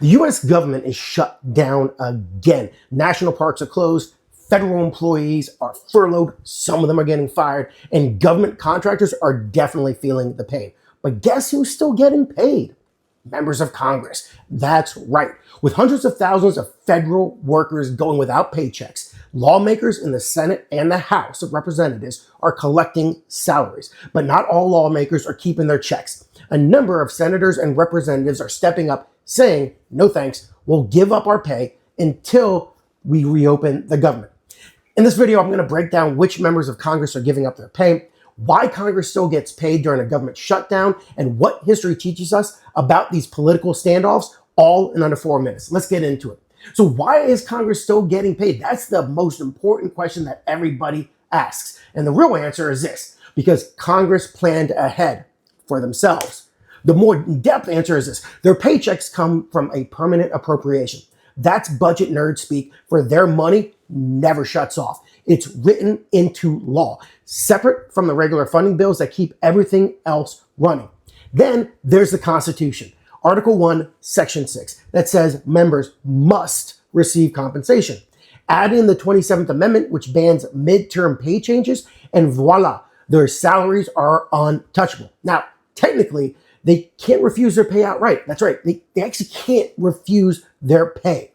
The U.S. government is shut down again. National parks are closed. Federal employees are furloughed. Some of them are getting fired. And government contractors are definitely feeling the pain. But guess who's still getting paid? Members of Congress. That's right. With hundreds of thousands of federal workers going without paychecks, lawmakers in the Senate and the House of Representatives are collecting salaries. But not all lawmakers are keeping their checks. A number of senators and representatives are stepping up, saying, no thanks, we'll give up our pay until we reopen the government. In this video, I'm going to break down which members of Congress are giving up their pay, why Congress still gets paid during a government shutdown, and what history teaches us about these political standoffs, all in under 4 minutes. Let's get into it. So why is Congress still getting paid? That's the most important question that everybody asks. And the real answer is this: because Congress planned ahead for themselves. The more in-depth answer is this: their paychecks come from a permanent appropriation. That's budget nerd speak for their money never shuts off. It's written into law, separate from the regular funding bills that keep everything else running. Then there's the Constitution, Article 1, Section 6, that says members must receive compensation. Add in the 27th Amendment, which bans midterm pay changes, and voila, their salaries are untouchable. Now, technically, they can't refuse their pay outright. That's right. They actually can't refuse their pay,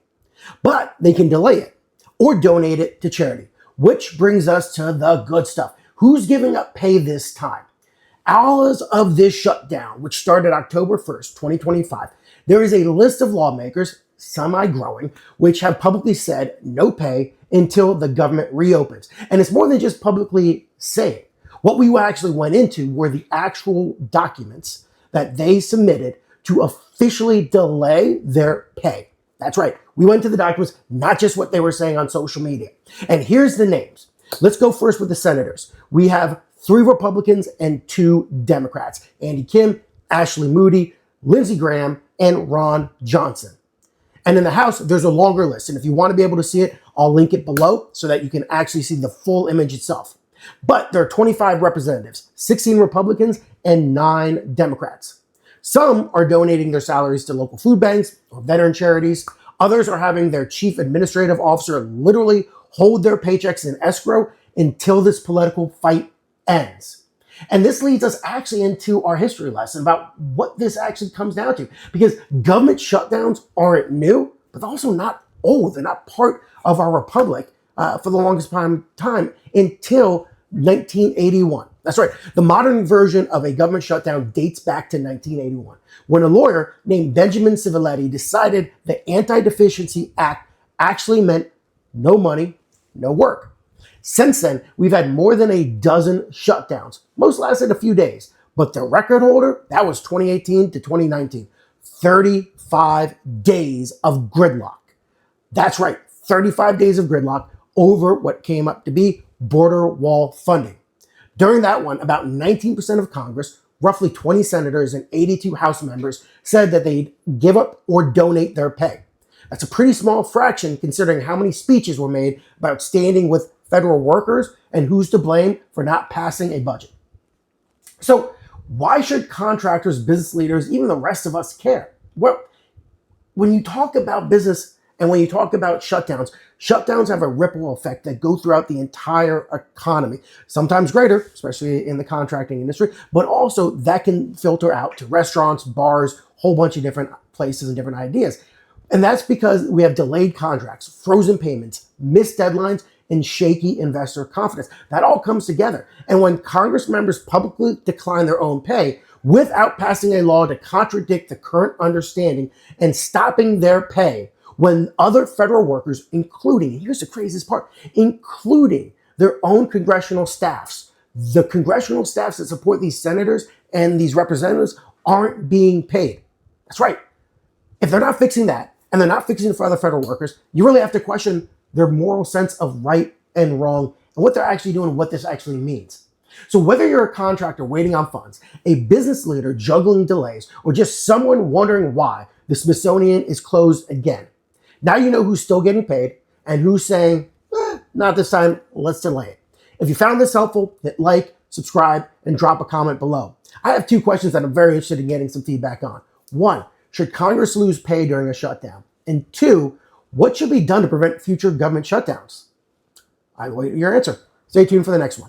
but they can delay it or donate it to charity, which brings us to the good stuff. Who's giving up pay this time? As of this shutdown, which started October 1st, 2025, there is a list of lawmakers, semi-growing, which have publicly said no pay until the government reopens. And it's more than just publicly saying. What we actually went into were the actual documents that they submitted to officially delay their pay. That's right. We went to the documents, not just what they were saying on social media. And here's the names. Let's go first with the senators. We have 3 Republicans and 2 Democrats: Andy Kim, Ashley Moody, Lindsey Graham, and Ron Johnson. And in the House, there's a longer list. And if you want to be able to see it, I'll link it below so that you can actually see the full image itself. But there are 25 representatives, 16 Republicans, and 9 Democrats. Some are donating their salaries to local food banks or veteran charities. Others are having their chief administrative officer literally hold their paychecks in escrow until this political fight ends. And this leads us actually into our history lesson about what this actually comes down to. Because government shutdowns aren't new, but they're also not old. They're not part of our republic for the longest time until 1981. That's right. The modern version of a government shutdown dates back to 1981, when a lawyer named Benjamin Civiletti decided the Anti-Deficiency Act actually meant no money, no work. Since then, we've had more than a dozen shutdowns. Most lasted a few days, but the record holder, that was 2018 to 2019. 35 days of gridlock. That's right, 35 days of gridlock over what came up to be border wall funding. During that one, about 19% of Congress, roughly 20 senators and 82 House members, said that they'd give up or donate their pay. That's a pretty small fraction considering how many speeches were made about standing with federal workers and who's to blame for not passing a budget. So why should contractors, business leaders, even the rest of us care? Well, when you talk about business and when you talk about shutdowns have a ripple effect that go throughout the entire economy, sometimes greater, especially in the contracting industry, but also that can filter out to restaurants, bars, whole bunch of different places and different ideas. And that's because we have delayed contracts, frozen payments, missed deadlines, and shaky investor confidence. That all comes together. And when Congress members publicly decline their own pay without passing a law to contradict the current understanding and stopping their pay, when other federal workers, including, here's the craziest part, including their own congressional staffs, the congressional staffs that support these senators and these representatives aren't being paid. That's right. If they're not fixing that, and they're not fixing it for other federal workers, you really have to question their moral sense of right and wrong and what they're actually doing and what this actually means. So whether you're a contractor waiting on funds, a business leader juggling delays, or just someone wondering why the Smithsonian is closed again, now you know who's still getting paid and who's saying, not this time, let's delay it. If you found this helpful, hit like, subscribe, and drop a comment below. I have 2 questions that I'm very interested in getting some feedback on. 1, Should Congress lose pay during a shutdown? And 2, what should be done to prevent future government shutdowns? I wait your answer. Stay tuned for the next one.